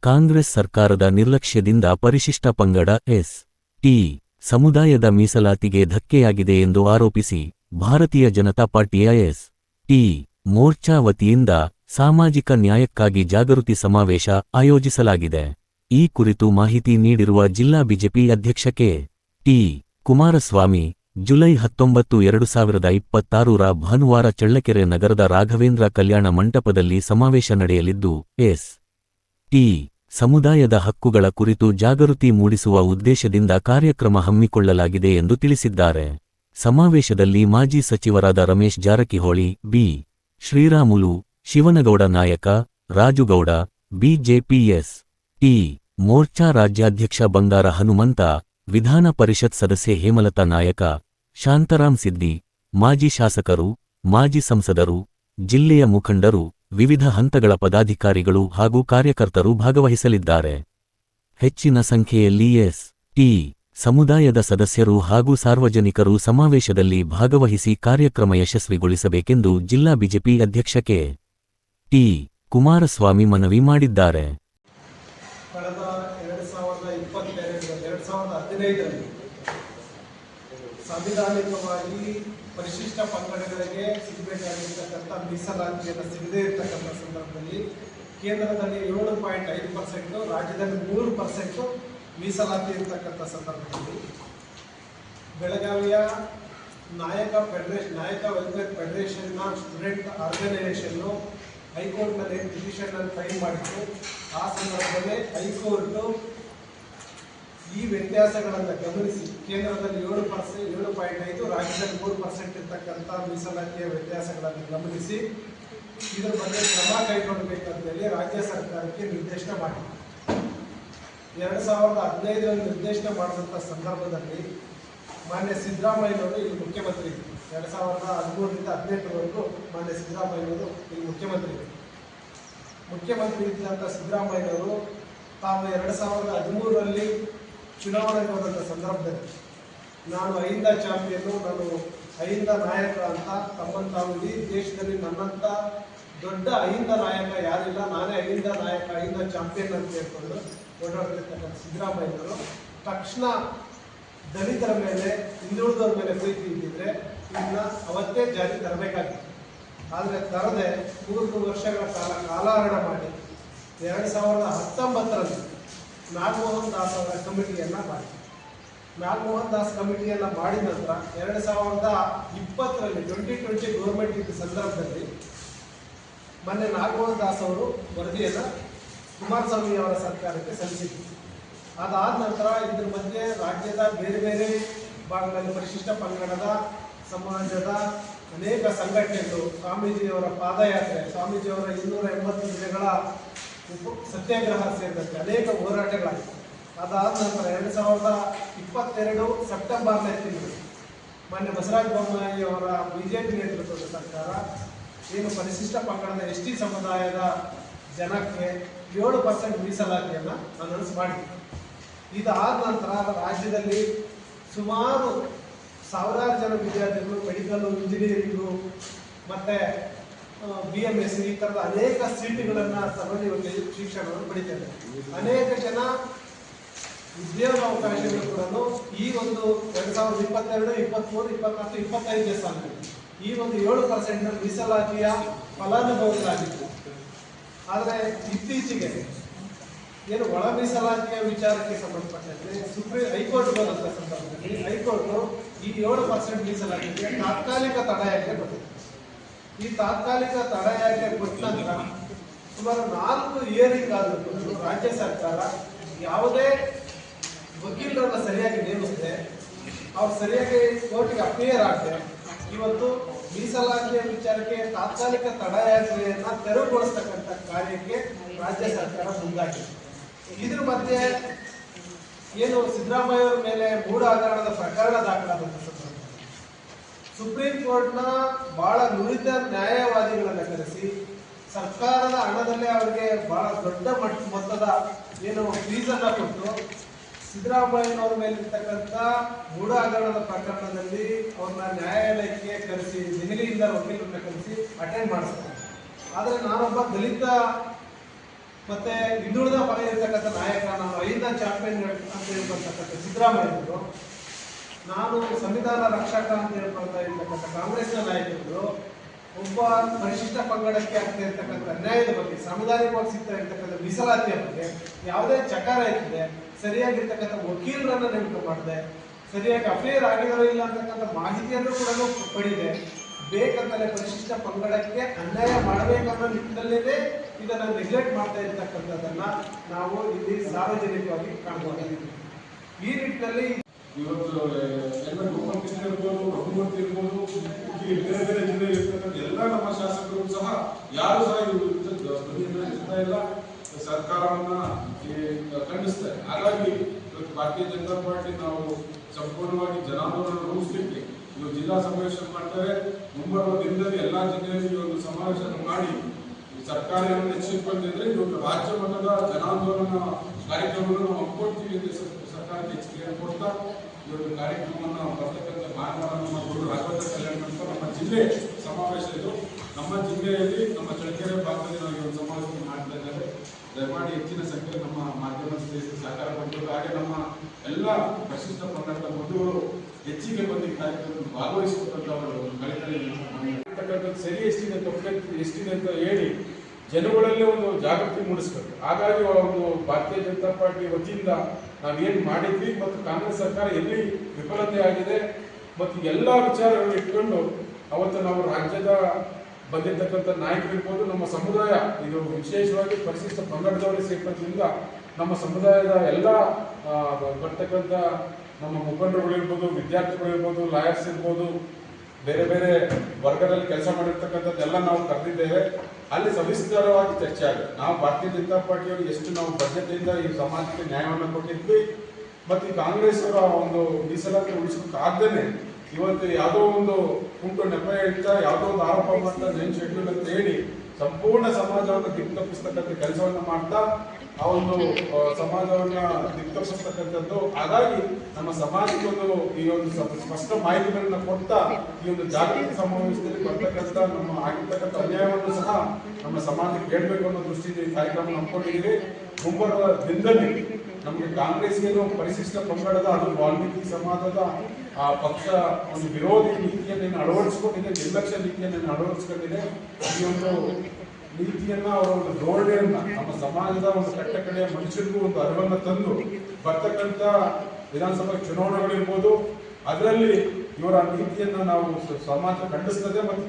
ಕಾಂಗ್ರೆಸ್ ಸರ್ಕಾರದ ನಿರ್ಲಕ್ಷ್ಯದಿಂದ ಪರಿಶಿಷ್ಟ ಪಂಗಡ ಎಸ್.ಟಿ. ಸಮುದಾಯದ ಮೀಸಲಾತಿಗೆ ಧಕ್ಕೆಯಾಗಿದೆ ಎಂದು ಆರೋಪಿಸಿ ಭಾರತೀಯ ಜನತಾ ಪಾರ್ಟಿಯ ಎಸ್.ಟಿ. ಮೋರ್ಚಾ ವತಿಯಿಂದ ಸಾಮಾಜಿಕ ನ್ಯಾಯಕ್ಕಾಗಿ ಜಾಗೃತಿ ಸಮಾವೇಶ ಆಯೋಜಿಸಲಾಗಿದೆ. ಈ ಕುರಿತು ಮಾಹಿತಿ ನೀಡಿರುವ ಜಿಲ್ಲಾ ಬಿಜೆಪಿ ಅಧ್ಯಕ್ಷ ಕೆ.ಟಿ. ಕುಮಾರಸ್ವಾಮಿ, ಜುಲೈ 19, 2026ರ ಭಾನುವಾರ ಚಳ್ಳಕೆರೆ ನಗರದ ರಾಘವೇಂದ್ರ ಕಲ್ಯಾಣ ಮಂಟಪದಲ್ಲಿ ಸಮಾವೇಶ ನಡೆಯಲಿದ್ದು, ಎಸ್.ಟಿ. ಸಮುದಾಯದ ಹಕ್ಕುಗಳ ಕುರಿತು ಜಾಗೃತಿ ಮೂಡಿಸುವ ಉದ್ದೇಶದಿಂದ ಕಾರ್ಯಕ್ರಮ ಹಮ್ಮಿಕೊಳ್ಳಲಾಗಿದೆ ಎಂದು ತಿಳಿಸಿದ್ದಾರೆ. ಸಮಾವೇಶದಲ್ಲಿ ಮಾಜಿ ಸಚಿವರಾದ ರಮೇಶ್ ಜಾರಕಿಹೊಳಿ, ಬಿ. ಶ್ರೀರಾಮುಲು, ಶಿವನಗೌಡ ನಾಯಕ, ರಾಜುಗೌಡ, ಬಿಜೆಪಿ ಎಸ್.ಟಿ. ಮೋರ್ಚಾ ರಾಜ್ಯಾಧ್ಯಕ್ಷ ಬಂಗಾರ ಹನುಮಂತ, ವಿಧಾನ ಪರಿಷತ್ ಸದಸ್ಯೆ ಹೇಮಲತಾ ನಾಯಕ, ಶಾಂತರಾಮ್ ಸಿದ್ದಿ, ಮಾಜಿ ಶಾಸಕರು, ಮಾಜಿ ಸಂಸದರು, ಜಿಲ್ಲೆಯ ಮುಖಂಡರು, ವಿವಿಧ ಹಂತಗಳ ಪದಾಧಿಕಾರಿಗಳು ಹಾಗೂ ಕಾರ್ಯಕರ್ತರು ಭಾಗವಹಿಸಲಿದ್ದಾರೆ. ಹೆಚ್ಚಿನ ಸಂಖ್ಯೆಯಲ್ಲಿ ಎಸ್.ಟಿ. ಸಮುದಾಯದ ಸದಸ್ಯರು ಹಾಗೂ ಸಾರ್ವಜನಿಕರು ಸಮಾವೇಶದಲ್ಲಿ ಭಾಗವಹಿಸಿ ಕಾರ್ಯಕ್ರಮ ಯಶಸ್ವಿಗೊಳಿಸಬೇಕೆಂದು ಜಿಲ್ಲಾ ಬಿಜೆಪಿ ಅಧ್ಯಕ್ಷ ಕೆ.ಟಿ. ಕುಮಾರಸ್ವಾಮಿ ಮನವಿ ಮಾಡಿದ್ದಾರೆ. ಕಳೆದ 2015ರಲ್ಲಿ ಸಾಂವಿಧಾನಿಕವಾಗಿ ಪರಿಶಿಷ್ಟ ಪಂಗಡಗಳಿಗೆ ಸಿಗಬೇಕಾಗಿರ್ತಕ್ಕಂಥ ಮೀಸಲಾತಿಯನ್ನು ಸಿಗದೇ ಇರತಕ್ಕಂಥ ಸಂದರ್ಭದಲ್ಲಿ ಕೇಂದ್ರದಲ್ಲಿ 7.5%, ರಾಜ್ಯದಲ್ಲಿ 3% ಮೀಸಲಾತಿ ಇರತಕ್ಕಂಥ ಸಂದರ್ಭದಲ್ಲಿ ಬೆಳಗಾವಿಯ ನಾಯಕ ವೆಲ್ಫೇರ್ ಫೆಡರೇಷನ್ನ ಸ್ಟೂಡೆಂಟ್ ಆರ್ಗನೈಸೇಷನ್ನು ಹೈಕೋರ್ಟ್ನಲ್ಲಿ ಪಿಟಿಷನ್ ಫೈಲ್ ಮಾಡಿತ್ತು. ಆ ಸಂದರ್ಭದಲ್ಲಿ ಹೈಕೋರ್ಟು ಈ ವ್ಯತ್ಯಾಸಗಳನ್ನು ಗಮನಿಸಿ ಕೇಂದ್ರದಲ್ಲಿ 7.5%, ರಾಜ್ಯದಲ್ಲಿ 3% ಇರ್ತಕ್ಕಂಥ ಮೀಸಲಾತಿಯ ವ್ಯತ್ಯಾಸಗಳನ್ನು ಗಮನಿಸಿ ಇದರ ಬಗ್ಗೆ ಕ್ರಮ ಕೈಗೊಳ್ಳಬೇಕಂತೇಳಿ ರಾಜ್ಯ ಸರ್ಕಾರಕ್ಕೆ ನಿರ್ದೇಶನ ಮಾಡಿದೆ. 2015ರಲ್ಲಿ ನಿರ್ದೇಶನ ಮಾಡಿದಂಥ ಸಂದರ್ಭದಲ್ಲಿ ಮಾನ್ಯ ಸಿದ್ದರಾಮಯ್ಯನವರು ಇಲ್ಲಿ ಮುಖ್ಯಮಂತ್ರಿ ಇದ್ದರು. 2013ರಿಂದ 2018ವರೆಗೂ ಮಾನ್ಯ ಸಿದ್ದರಾಮಯ್ಯನವರು ಇಲ್ಲಿ ಮುಖ್ಯಮಂತ್ರಿ ಇದ್ದಂಥ ಸಿದ್ದರಾಮಯ್ಯನವರು ತಾವು 2013ರಲ್ಲಿ ಚುನಾವಣೆಗೆ ಹೋದಂಥ ಸಂದರ್ಭದಲ್ಲಿ ನಾನು ಅಹಿಂದ ಚಾಂಪಿಯನ್ನು, ನಾನು ಅಹಿಂದ ನಾಯಕ ಅಂತ ತಮ್ಮನ್ನು ತಾವು ಇಡೀ ದೇಶದಲ್ಲಿ ನನ್ನಂಥ ದೊಡ್ಡ ಅಹಿಂದ ನಾಯಕ ಯಾರಿಲ್ಲ, ನಾನೇ ಅಹಿಂದ ನಾಯಕ, ಅಹಿಂದ ಚಾಂಪಿಯನ್ ಅಂತ ಹೇಳ್ಕೊಂಡು ಓಡಾಡ್ತಿರ್ತಕ್ಕಂಥ ಸಿದ್ದರಾಮಯ್ಯನವರು ತಕ್ಷಣ ದಲಿತರ ಮೇಲೆ, ಹಿಂದುಳಿದವ್ರ ಮೇಲೆ ಪ್ರೀತಿ ಇದ್ದಿದ್ರೆ ಇದನ್ನ ಅವತ್ತೇ ಜಾರಿ ತರಬೇಕಾಗಿತ್ತು. ಆದರೆ ತರದೆ 3 ವರ್ಷಗಳ ಕಾಲಹರಣ ಮಾಡಿ 2019ರಲ್ಲಿ ನಾಗಮೋಹನ್ ದಾಸ್ ಅವರ ಕಮಿಟಿಯನ್ನು ಮಾಡಿ, ನಾಗಮೋಹನ್ ದಾಸ್ ಕಮಿಟಿಯನ್ನು ಮಾಡಿದ ನಂತರ 2020ರಲ್ಲಿ 2020 ಗೌರ್ಮೆಂಟ್ ಇದ್ದ ಸಂದರ್ಭದಲ್ಲಿ ಮೊನ್ನೆ ನಾಗಮೋಹನ್ ದಾಸ್ ಅವರು ವರದಿಯನ್ನು ಕುಮಾರಸ್ವಾಮಿ ಅವರ ಸರ್ಕಾರಕ್ಕೆ ಸಲ್ಲಿಸಿದ್ರು. ಅದಾದ ನಂತರ ಇದ್ರ ಮಧ್ಯೆ ರಾಜ್ಯದ ಬೇರೆ ಬೇರೆ ಭಾಗಗಳಲ್ಲಿ ಪರಿಶಿಷ್ಟ ಪಂಗಡದ ಸಮಾಜದ ಅನೇಕ ಸಂಘಟನೆಗಳು, ಸ್ವಾಮೀಜಿಯವರ ಪಾದಯಾತ್ರೆ, ಸ್ವಾಮೀಜಿಯವರ 280 ದಿನಗಳ ಸತ್ಯಾಗ್ರಹ ಸೇರಿದಂತೆ ಅನೇಕ ಹೋರಾಟಗಳಾಗಿತ್ತು. ಅದಾದ ನಂತರ 2022 ಸೆಪ್ಟೆಂಬರ್ನೇ ತಿಂಗಳು ಮಾನ್ಯ ಬಸವರಾಜ ಬೊಮ್ಮಾಯಿ ಅವರ ಬಿಜೆಪಿ ನೇತೃತ್ವದ ಸರ್ಕಾರ ಏನು ಪರಿಶಿಷ್ಟ ಪಂಗಡದ ಎಸ್.ಟಿ. ಸಮುದಾಯದ ಜನಕ್ಕೆ 7% ಮೀಸಲಾತಿಯನ್ನು ಅನೌನ್ಸ್ ಮಾಡಿದೆ. ಇದಾದ ನಂತರ ರಾಜ್ಯದಲ್ಲಿ ಸುಮಾರು ಸಾವಿರಾರು ಜನ ವಿದ್ಯಾರ್ಥಿಗಳು ಮೆಡಿಕಲ್, ಇಂಜಿನಿಯರಿಂಗು ಮತ್ತು BMS ಈ ಥರದ ಅನೇಕ ಸೀಟುಗಳನ್ನು ಸಾಮಾನ್ಯವಾಗಿ ಶಿಕ್ಷಣವನ್ನು ಪಡಿತಾರೆ. ಅನೇಕ ಜನ ಉದ್ಯೋಗಾವಕಾಶಗಳು ಕೂಡ ಈ ಒಂದು 2022, 23, 24, 25 ಸಾಲಿನಲ್ಲಿ ಈ ಒಂದು 7% ಮೀಸಲಾತಿಯ ಫಲಾನುಭವಿಗಳಾಗಿತ್ತು. ಆದರೆ ಇತ್ತೀಚೆಗೆ ಏನು ಒಳ ಮೀಸಲಾತಿಯ ವಿಚಾರಕ್ಕೆ ಸಂಬಂಧಪಟ್ಟಂತೆ ಹೈಕೋರ್ಟ್ ಬಂದಂಥ ಸಂದರ್ಭದಲ್ಲಿ ಹೈಕೋರ್ಟ್ ಈ 7% ಮೀಸಲಾತಿಗೆ ತಾತ್ಕಾಲಿಕ ತಡೆಯಾಜ್ಞೆ ಬಂದಿದೆ. ಈ ತಾತ್ಕಾಲಿಕ ತಡೆಯಾಜ್ಞೆ ಕೊಟ್ಟ ನಂತರ ಸುಮಾರು 4 ಹಿಯರಿಂಗ್ ಆದರೂ ರಾಜ್ಯ ಸರ್ಕಾರ ಯಾವುದೇ ವಕೀಲರನ್ನು ಸರಿಯಾಗಿ ನೇಮಿಸದೆ, ಅವ್ರು ಸರಿಯಾಗಿ ಕೋರ್ಟಿಗೆ ಅಪಿಯರ್ ಆಗದೆ ಇವತ್ತು ಮೀಸಲಾತಿಯ ವಿಚಾರಕ್ಕೆ ತಾತ್ಕಾಲಿಕ ತಡೆಯಾಜ್ಞೆಯನ್ನು ತೆರವುಗೊಳಿಸ್ತಕ್ಕಂಥ ಕಾರ್ಯಕ್ಕೆ ರಾಜ್ಯ ಸರ್ಕಾರ ಮುಂದಾಗಿದೆ. ಇದ್ರ ಮಧ್ಯೆ ಏನು ಸಿದ್ದರಾಮಯ್ಯ ಅವರ ಮೇಲೆ ಮೂಢ ಹಗರಣದ ಪ್ರಕರಣ ದಾಖಲಾದಂಥ ಸಂದರ್ಭ ಸುಪ್ರೀಂ ಕೋರ್ಟ್ನ ಬಹಳ ನುರಿತ ನ್ಯಾಯವಾದಿಗಳನ್ನು ಕರೆಸಿ ಸರ್ಕಾರದ ಹಣದಲ್ಲೇ ಅವರಿಗೆ ಬಹಳ ದೊಡ್ಡ ಮೊತ್ತದ ಏನು ಫೀಸನ್ನು ಕೊಟ್ಟು ಸಿದ್ದರಾಮಯ್ಯನವರ ಮೇಲಿರ್ತಕ್ಕಂಥ ಮೂಢ ಹಗರಣದ ಪ್ರಕರಣದಲ್ಲಿ ಅವ್ರನ್ನ ನ್ಯಾಯಾಲಯಕ್ಕೆ ಕರೆಸಿ ದೆಹಲಿಯಿಂದ ವಕೀಲರನ್ನ ಕರೆಸಿ ಅಟೆಂಡ್ ಮಾಡಿಸ್ತಾರೆ. ಆದರೆ ನಾನೊಬ್ಬ ದಲಿತ ಮತ್ತೆ ಹಿಂದುಳಿದ ಪರ ಇರ್ತಕ್ಕಂಥ ನಾಯಕ, ನಾನು ಅಹಿಂದ ಚಾಂಪಿಯನ್ ಅಂತ ಹೇಳ್ಕೊಳ್ತಕ್ಕಂಥ ಸಿದ್ದರಾಮಯ್ಯವರು, ನಾನು ಸಂವಿಧಾನ ರಕ್ಷಕ ಅಂತ ಹೇಳ್ಕೊಳ್ತಾ ಇರ್ತಕ್ಕಂಥ ಕಾಂಗ್ರೆಸ್ನ ನಾಯಕರು ಒಬ್ಬ ಪರಿಶಿಷ್ಟ ಪಂಗಡಕ್ಕೆ ಆಗ್ತಾ ಇರ್ತಕ್ಕಂಥ ಅನ್ಯಾಯದ ಬಗ್ಗೆ, ಸಾಂವಿಧಾನಿಕವಾಗಿ ಸಿಗ್ತಾ ಇರ್ತಕ್ಕಂಥ ಮೀಸಲಾತಿಯ ಬಗ್ಗೆ ಯಾವುದೇ ಚಕಾರ ಇರ್ತದೆ, ಸರಿಯಾಗಿರ್ತಕ್ಕಂಥ ವಕೀಲರನ್ನ ನೇಮಕ ಮಾಡಿದೆ, ಸರಿಯಾಗಿ ಅಫೇರ್ ಆಗಿರೋ ಇಲ್ಲ ಅಂತಕ್ಕಂಥ ಮಾಹಿತಿಯನ್ನು ಕೂಡ ಪಡೆದಿದೆ. ಬೇಕಂತಲೇ ಪರಿಶಿಷ್ಟ ಪಂಗಡಕ್ಕೆ ಅನ್ಯಾಯ ಮಾಡಬೇಕನ್ನೋ ನಿಟ್ಟಿನಲ್ಲೇ ಇದನ್ನು ನೆಗ್ಲೆಕ್ಟ್ ಮಾಡ್ತಾ ಇರ್ತಕ್ಕಂಥದ್ದನ್ನ ನಾವು ಇಲ್ಲಿ ಸಾರ್ವಜನಿಕವಾಗಿ ಕಾಣಬಹುದು. ಈ ನಿಟ್ಟಿನಲ್ಲಿ ಇವತ್ತು ಉಪಮುಖ್ಯಮಂತ್ರಿ ಇರ್ಬೋದು, ಮುಖ್ಯಮಂತ್ರಿ ಇರ್ಬೋದು, ಈ ಬೇರೆ ಬೇರೆ ಜಿಲ್ಲೆಯಲ್ಲಿ ಇರ್ತಕ್ಕಂಥ ಎಲ್ಲ ನಮ್ಮ ಶಾಸಕರು ಸಹ ಯಾರು ಸಹ ಇರ್ತಾ ಇಲ್ಲ, ಸರ್ಕಾರವನ್ನ ಖಂಡಿಸ್ತಾರೆ. ಹಾಗಾಗಿ ಇವತ್ತು ಭಾರತೀಯ ಜನತಾ ಪಾರ್ಟಿ ನಾವು ಸಂಪೂರ್ಣವಾಗಿ ಜನಾಂದೋಲನ ರೂಪಿಸಲಿಕ್ಕೆ ಇವರು ಜಿಲ್ಲಾ ಸಮಾವೇಶ ಮಾಡ್ತಾರೆ. ಮುಂಬರುವ ದಿನದಲ್ಲಿ ಎಲ್ಲಾ ಜಿಲ್ಲೆಯಲ್ಲಿ ಈ ಒಂದು ಸಮಾವೇಶ ಮಾಡಿ ಸರ್ಕಾರ ಹೆಚ್ಚಿಕೊಂಡಿದ್ರೆ ಇವತ್ತು ರಾಜ್ಯ ಮಟ್ಟದ ಜನಾಂದೋಲನ ಕಾರ್ಯಕ್ರಮವನ್ನು ನಾವು ಹಮ್ಮಿಕೊಳ್ತೀವಿ ಅಂತ ಸರ್ಕಾರಕ್ಕೆ ಎಚ್ಚರಿಕೆ ಕೊಡ್ತಾ ಈ ಒಂದು ಕಾರ್ಯಕ್ರಮವನ್ನು ಬರ್ತಕ್ಕಂಥ ಭಾನುವಾರ ನಮ್ಮ ಗುರು ರಾಘವೇಂದ್ರ ಕಲ್ಯಾಣ ಮಂಟಪ ನಮ್ಮ ಜಿಲ್ಲೆ ಸಮಾವೇಶ ಇದು. ನಮ್ಮ ಜಿಲ್ಲೆಯಲ್ಲಿ ನಮ್ಮ ಚಳ್ಳಕೆರೆ ಭಾಗದಲ್ಲಿ ನಾವು ಈ ಒಂದು ಸಮಾವೇಶ ಮಾಡ್ತಾ ಇದ್ದಾರೆ. ದಯಮಾಡಿ ಹೆಚ್ಚಿನ ಸಂಖ್ಯೆಯಲ್ಲಿ ನಮ್ಮ ಮಾಧ್ಯಮ ಸಹಕಾರ ಕೊಟ್ಟರು, ಹಾಗೆ ನಮ್ಮ ಎಲ್ಲ ಪರಿಶಿಷ್ಟ ಪಂಗಡದ ಬಂಧುಗಳು ಹೆಚ್ಚಿಗೆ ಬಂದು ಈ ಕಾರ್ಯಕ್ರಮದಲ್ಲಿ ಭಾಗವಹಿಸಿಕೊಟ್ಟಂತವರು ಕಲಿತಕ್ಕಂಥದ್ದು ಸರಿ ಎಷ್ಟಿದೆ ತಪ್ಪು ಎಷ್ಟಿದೆ ಅಂತ ಹೇಳಿ ಜನಗಳಲ್ಲಿ ಒಂದು ಜಾಗೃತಿ ಮೂಡಿಸ್ಬೇಕು. ಹಾಗಾಗಿ ಒಂದು ಭಾರತೀಯ ಜನತಾ ಪಾರ್ಟಿ ವತಿಯಿಂದ ನಾವೇನು ಮಾಡಿದ್ವಿ ಮತ್ತು ಕಾಂಗ್ರೆಸ್ ಸರ್ಕಾರ ಎಲ್ಲಿ ವಿಫಲತೆ ಆಗಿದೆ ಮತ್ತು ಎಲ್ಲ ವಿಚಾರಗಳು ಇಟ್ಕೊಂಡು ಅವತ್ತು ನಾವು ರಾಜ್ಯದ ಬಂದಿರತಕ್ಕಂಥ ನಾಯಕರಿರ್ಬೋದು, ನಮ್ಮ ಸಮುದಾಯ ಇದು ವಿಶೇಷವಾಗಿ ಪರಿಶಿಷ್ಟ ಪಂಗಡದವರಿಗೆ ಸೇರ್ಪಡೆಯಿಂದ ನಮ್ಮ ಸಮುದಾಯದ ಎಲ್ಲ ಬರ್ತಕ್ಕಂಥ ನಮ್ಮ ಮುಖಂಡರುಗಳಿರ್ಬೋದು, ವಿದ್ಯಾರ್ಥಿಗಳಿರ್ಬೋದು, ಲಾಯರ್ಸ್ ಇರ್ಬೋದು, ಬೇರೆ ಬೇರೆ ವರ್ಗದಲ್ಲಿ ಕೆಲಸ ಮಾಡಿರ್ತಕ್ಕಂಥದ್ದೆಲ್ಲ ನಾವು ಕರೆದಿದ್ದೇವೆ. ಅಲ್ಲಿ ಸವಿಸ್ತಾರವಾಗಿ ಚರ್ಚೆ ಆಗಿದೆ. ನಾವು ಭಾರತೀಯ ಜನತಾ ಪಾರ್ಟಿಯವರು ಎಷ್ಟು ನಾವು ಬದ್ಧತೆಯಿಂದ ಈ ಸಮಾಜಕ್ಕೆ ನ್ಯಾಯವನ್ನು ಕೊಟ್ಟಿದ್ವಿ ಮತ್ತು ಈ ಕಾಂಗ್ರೆಸ್ ಅವರ ಒಂದು ಮೀಸಲಾತಿ ಉಳಿಸೋಕ್ಕಾಗ್ದೇನೆ ಇವತ್ತು ಯಾವುದೋ ಒಂದು ಕುಂಟು ನೆಪ ಹೇಳ್ತಾ ಯಾವುದೋ ಒಂದು ಆರೋಪ ಮಾಡ್ತಾ ಜೈನ್ ಶೆಡ್ಯೂಲ್ ಅಂತ ಹೇಳಿ ಸಂಪೂರ್ಣ ಸಮಾಜವನ್ನು ದಿಕ್ತಪ್ಪಿಸ್ತಕ್ಕಂಥ ಕೆಲಸವನ್ನ ಮಾಡ್ತಾ ಆ ಒಂದು ಸಮಾಜವನ್ನ ದಿಕ್ತಪ್ಪಿಸ್ತಕ್ಕಂಥದ್ದು. ಹಾಗಾಗಿ ನಮ್ಮ ಸಮಾಜಕ್ಕೊಂದು ಈ ಒಂದು ಸ್ಪಷ್ಟ ಮಾಹಿತಿಗಳನ್ನ ಕೊಡ್ತಾ ಈ ಒಂದು ಜಾಗೃತಿ ಸಮಾವೇಶದಲ್ಲಿ ಬರ್ತಕ್ಕಂಥ ನಮ್ಮ ಆಗಿರ್ತಕ್ಕಂಥ ಅನ್ಯಾಯವನ್ನು ಸಹ ನಮ್ಮ ಸಮಾಜಕ್ಕೆ ಹೇಳ್ಬೇಕು ಅನ್ನೋ ದೃಷ್ಟಿಯಿಂದ ಈ ಕಾರ್ಯಕ್ರಮ ಹಮ್ಮಿಕೊಂಡಿದ್ದೀವಿ. ಮುಂಬರುವ ದಿನದಲ್ಲಿ ನಮಗೆ ಕಾಂಗ್ರೆಸ್ಗೇನು ಪರಿಶಿಷ್ಟ ಪಂಗಡದ ಅದು ವಾಲ್ಮೀಕಿ ಸಮಾಜದ ಆ ಪಕ್ಷ ಒಂದು ವಿರೋಧಿ ನೀತಿಯನ್ನು ಅಳವಡಿಸಿಕೊಂಡಿದೆ, ನಿರ್ಲಕ್ಷ್ಯ ನೀತಿಯನ್ನು ಅಳವಡಿಸಿಕೊಂಡಿದೆ. ಈ ಒಂದು ನೀತಿಯನ್ನ ಅವರ ಒಂದು ಧೋರಣೆಯನ್ನ ನಮ್ಮ ಸಮಾಜದ ಒಂದು ಕಟ್ಟ ಕಡೆಯ ಮನುಷ್ಯರಿಗೂ ಒಂದು ಅರಿವನ್ನ ತಂದು ಬರ್ತಕ್ಕಂಥ ವಿಧಾನಸಭಾ ಚುನಾವಣೆಗಳಿರ್ಬೋದು, ಅದರಲ್ಲಿ ಇವರ ನೀತಿಯನ್ನ ನಾವು ಸಮಾಜ ಖಂಡಿಸ್ತದೆ ಮತ್ತು